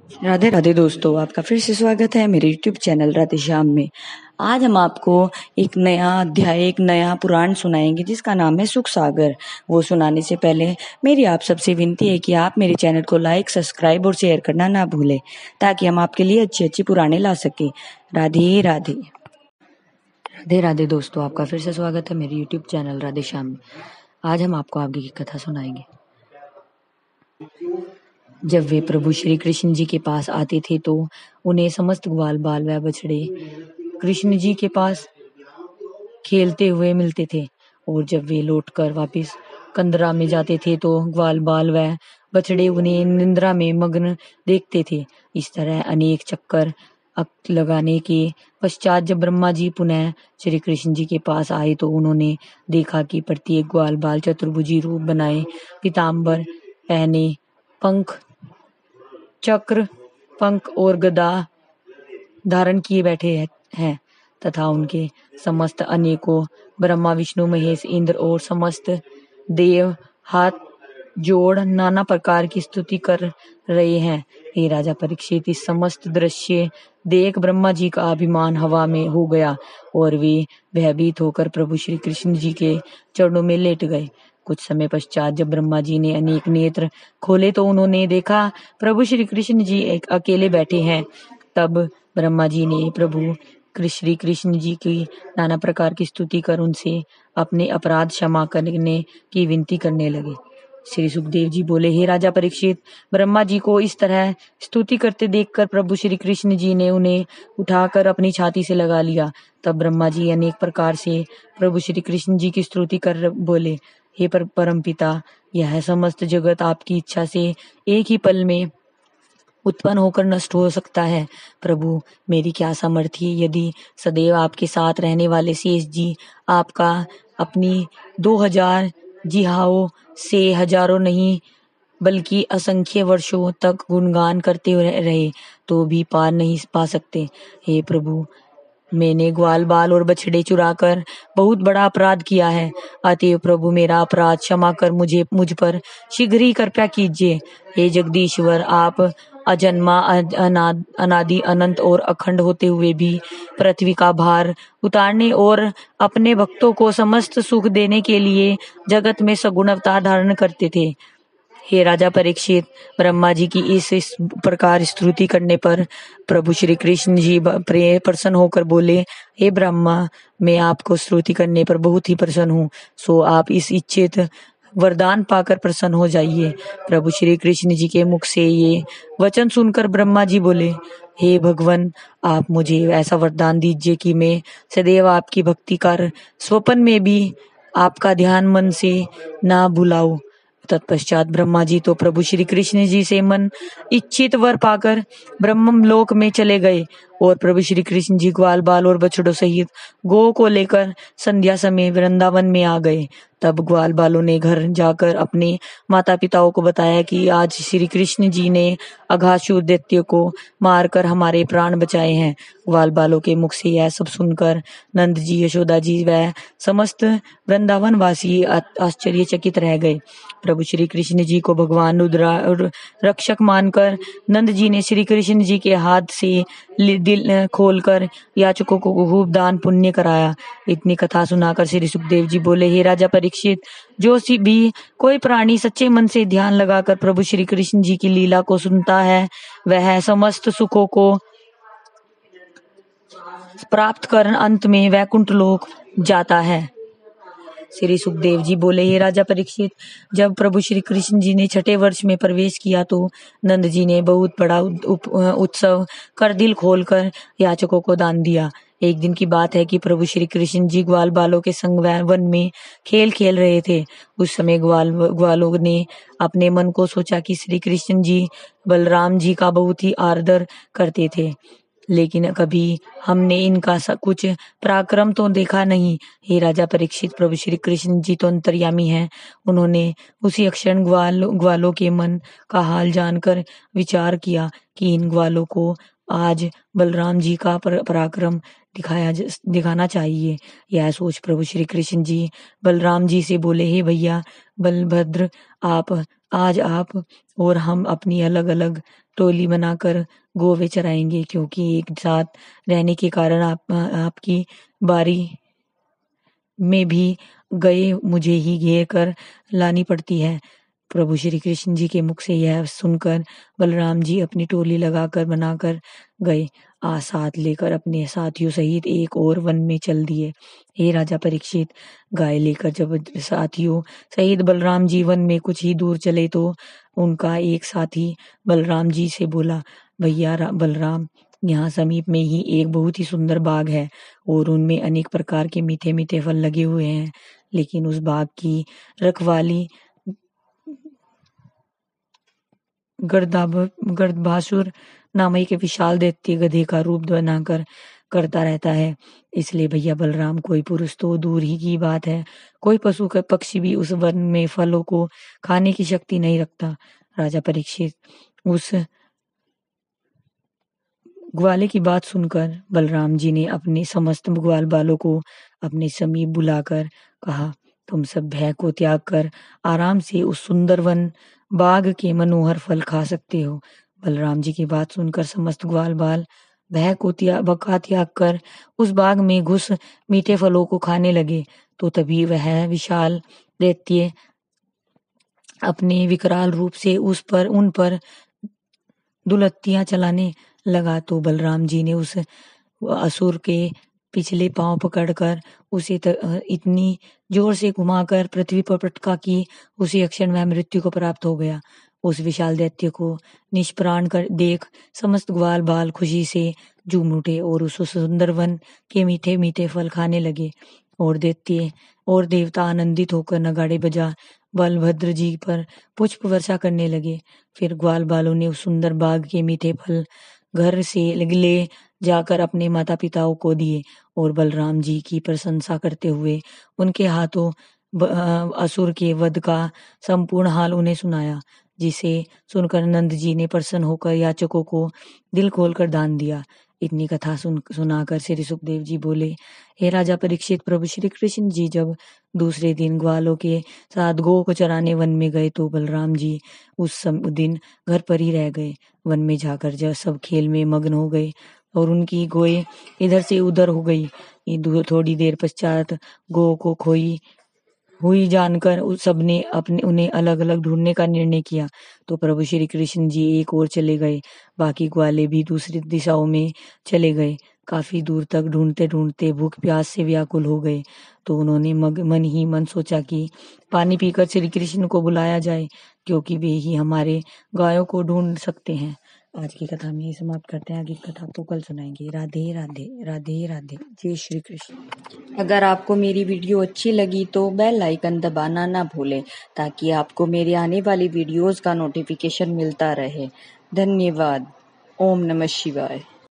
राधे राधे दोस्तों, आपका फिर से स्वागत है मेरे YouTube चैनल राधे श्याम में। आज हम आपको एक नया अध्याय, एक नया पुराण सुनाएंगे जिसका नाम है सुख सागर। वो सुनाने से पहले मेरी आप सबसे विनती है कि आप मेरे चैनल को लाइक, सब्सक्राइब और शेयर करना ना भूलें, ताकि हम आपके लिए अच्छी अच्छी पुराणे ला सके। राधे राधे। राधे राधे दोस्तों, आपका फिर से स्वागत है मेरे YouTube चैनल राधे श्याम में। आज हम आपको आगे की कथा सुनाएंगे। जब वे प्रभु श्री कृष्ण जी के पास आते थे तो उन्हें समस्त ग्वाल बाल व बछड़े कृष्ण जी के पास खेलते हुए मिलते थे, और जब वे लौटकर वापस कंदरा में जाते थे तो ग्वाल बाल व बछड़े उन्हें निंद्रा में मग्न देखते थे। इस तरह अनेक चक्कर लगाने के पश्चात जब ब्रह्मा जी पुनः श्री कृष्ण जी के पास आए तो उन्होंने देखा कि प्रत्येक ग्वाल बाल चतुर्भुजी रूप बनाए, पीताम्बर पहने, पंख, चक्र, पंख और गदा धारण किए बैठे हैं तथा उनके समस्त अनेकों ब्रह्मा, विष्णु, महेश, इंद्र और समस्त देव हाथ जोड़ नाना प्रकार की स्तुति कर रहे हैं। हे राजा परीक्षित, इस समस्त दृश्य देख ब्रह्मा जी का अभिमान हवा में हो गया और वे भयभीत होकर प्रभु श्री कृष्ण जी के चरणों में लेट गए। कुछ समय पश्चात जब ब्रह्मा जी ने अनेक नेत्र खोले तो उन्होंने देखा प्रभु श्री कृष्ण जी एक अकेले बैठे हैं। तब ब्रह्मा जी ने प्रभु श्री कृष्ण जी की नाना प्रकार की स्तुति कर उनसे अपने अपराध क्षमा करने की विनती करने लगे। श्री सुखदेव जी बोले, हे राजा परीक्षित, ब्रह्मा जी को इस तरह स्तुति करते देखकर प्रभु श्री कृष्ण जी ने उन्हें उठाकर अपनी छाती से लगा लिया। तब ब्रह्मा जी अनेक प्रकार से प्रभु श्री कृष्ण जी की स्तुति कर बोले, हे परम पिता, यह समस्त जगत आपकी इच्छा से एक ही पल में उत्पन्न होकर नष्ट हो सकता है। प्रभु, मेरी क्या सामर्थ्य यदि सदैव आपके साथ रहने वाले शेष जी आपका अपनी 2000 जिहाओं से हजारों नहीं बल्कि असंख्य वर्षों तक गुणगान करते रहे तो भी पार नहीं पा सकते। हे प्रभु, मैंने ग्वाल बाल और बछड़े चुराकर बहुत बड़ा अपराध किया है, अतएव प्रभु मेरा अपराध क्षमा कर मुझ पर शीघ्र ही कृपा कीजिए। हे जगदीश्वर, आप अजन्मा, अनादि, अनंत और अखंड होते हुए भी पृथ्वी का भार उतारने और अपने भक्तों को समस्त सुख देने के लिए जगत में सगुण अवतार धारण करते थे। हे राजा परीक्षित, ब्रह्मा जी की इस प्रकार स्तुति करने पर प्रभु श्री कृष्ण जी प्रसन्न होकर बोले, हे ब्रह्मा, मैं आपको स्तुति करने पर बहुत ही प्रसन्न हूँ, सो आप इस इच्छित वरदान पाकर प्रसन्न हो जाइए। प्रभु श्री कृष्ण जी के मुख से ये वचन सुनकर ब्रह्मा जी बोले, हे भगवान, आप मुझे ऐसा वरदान दीजिए कि मैं सदैव आपकी भक्ति कर स्वप्न में भी आपका ध्यान मन से ना भुलाऊं। तत्पश्चात ब्रह्मा जी तो प्रभु श्री कृष्ण जी से मन इच्छित वर पाकर ब्रह्म लोक में चले गए और प्रभु श्री कृष्ण जी ग्वाल बाल और बछड़ों सहित गो को लेकर संध्या समय वृंदावन में आ गए। तब ग्वाल बालों ने घर जाकर अपने माता पिताओं को बताया कि आज श्री कृष्ण जी ने अघासुर दैत्य को मारकर हमारे प्राण बचाए हैं। ग्वाल बालों के मुख से यह सब सुनकर नंद जी, यशोदा जी व समस्त वृंदावन वासी आश्चर्यचकित रह गए। प्रभु श्री कृष्ण जी को भगवान रक्षक मानकर नंद जी ने श्री कृष्ण जी के हाथ से दिल खोलकर याचकों को खूब दान पुण्य कराया। इतनी कथा सुनाकर श्री सुखदेव जी बोले, हे राजा परीक्षित, जो भी कोई प्राणी सच्चे मन से ध्यान लगाकर प्रभु श्री कृष्ण जी की लीला को सुनता है वह समस्त सुखों को प्राप्त कर अंत में वैकुंठ लोक जाता है। श्री सुखदेव जी बोले, हे राजा परीक्षित, जब प्रभु श्री कृष्ण जी ने छठे वर्ष में प्रवेश किया तो नंद जी ने बहुत बड़ा उत्सव कर दिल खोलकर याचकों को दान दिया। एक दिन की बात है कि प्रभु श्री कृष्ण जी ग्वाल बालों के संग वन में खेल रहे थे। उस समय ग्वालों ने अपने मन को सोचा कि श्री कृष्ण जी बलराम जी का बहुत ही आदर करते थे, लेकिन कभी हमने इनका कुछ पराक्रम तो देखा नहीं। हे राजा परीक्षित, प्रभु श्री कृष्ण जी तो अंतर्यामी हैं। उन्होंने उसी अक्षण ग्वालों के मन का हाल जानकर विचार किया कि इन ग्वालों को आज बलराम जी का पराक्रम दिखाना चाहिए। यह सोच प्रभु श्री कृष्ण जी बलराम जी से बोले, हे भैया बलभद्र, आज आप और हम अपनी अलग अलग टोली बनाकर गोवे चराएंगे, क्योंकि एक साथ रहने के कारण आपकी बारी में भी गए मुझे ही घेर कर लानी पड़ती है। प्रभु श्री कृष्ण जी के मुख से यह सुनकर बलराम जी अपनी टोली लगाकर बनाकर गए। साथ लेकर अपने साथियों सहित एक और वन में चल दिए। हे राजा परीक्षित, गाय लेकर जब साथियों सहित बलराम जी वन में कुछ ही दूर चले तो उनका एक साथी बलराम जी से बोला, भैया बलराम, यहाँ समीप में ही एक बहुत ही सुंदर बाग है और उनमें अनेक प्रकार के मीठे मीठे फल लगे हुए हैं, लेकिन उस बाग की रखवाली गर्दभासुर नामक के विशाल दैत्य गधे का रूप बनाकर करता रहता है। इसलिए भैया बलराम, कोई पुरुष तो दूर ही की बात है, कोई पशु का पक्षी भी उस वन में फलों को खाने की शक्ति नहीं रखता। राजा परीक्षित, उस ग्वाले की बात सुनकर बलराम जी ने अपने समस्त ग्वाल बालों को अपने समीप बुलाकर कहा, तुम सब भय को त्याग कर आराम से उस सुंदर वन बाग के मनोहर फल खा सकते हो। बलराम जी की बात सुनकर समस्त ग्वाल बाल भय को त्याग कर उस बाग में घुस मीठे फलों को खाने लगे। तो तभी वह विशाल दैत्य अपने विकराल रूप से उन पर दुलत्तियां चलाने लगा। तो बलराम जी ने उस असुर के पिछले पांव पकड़कर उसे इतनी जोर से घुमाकर पृथ्वी पर पटका कि उसी क्षण वह मृत्यु को प्राप्त हो गया। उस विशाल दैत्य को निष्प्राण कर देख समस्त ग्वाल बाल खुशी से झूम उठे और उस सुंदर वन के मीठे मीठे फल खाने लगे। और दैत्य और देवता आनंदित होकर नगाड़े बजा बलभद्र जी पर पुष्प वर्षा करने लगे। फिर ग्वाल बालों ने उस सुंदर बाग के मीठे फल घर से ले जाकर अपने माता पिताओं को दिए और बलराम जी की प्रशंसा करते हुए उनके हाथों असुर के वध का संपूर्ण हाल उन्हें सुनाया, जिसे सुनकर नंद जी ने प्रसन्न होकर याचकों को दिल खोलकर दान दिया। इतनी कथा सुनाकर श्री सुखदेव जी बोले, हे राजा परीक्षित, प्रभु श्री कृष्ण जी जब दूसरे दिन ग्वालों के साथ गौ को चराने वन में गए तो बलराम जी उस दिन घर पर ही रह गए। वन में जाकर जब सब खेल में मग्न हो गए और उनकी गोए इधर से उधर हो गई। थोड़ी देर पश्चात गौ को खोई हुई जानकर सबने उन्हें अलग अलग ढूंढने का निर्णय किया। तो प्रभु श्री कृष्ण जी एक ओर चले गए, बाकी ग्वाले भी दूसरी दिशाओं में चले गए। काफी दूर तक ढूंढते ढूंढते भूख प्यास से व्याकुल हो गए। तो उन्होंने मन ही मन सोचा कि पानी पीकर श्री कृष्ण को बुलाया जाए, क्योंकि वे ही हमारे गायों को ढूंढ सकते हैं। आज की कथा में समाप्त करते हैं। आगे की कथा तो कल सुनाएंगे। राधे राधे राधे राधे, जय श्री कृष्ण। अगर आपको मेरी वीडियो अच्छी लगी तो बेल आइकन दबाना ना भूलें, ताकि आपको मेरे आने वाली वीडियोस का नोटिफिकेशन मिलता रहे। धन्यवाद। ओम नमः शिवाय।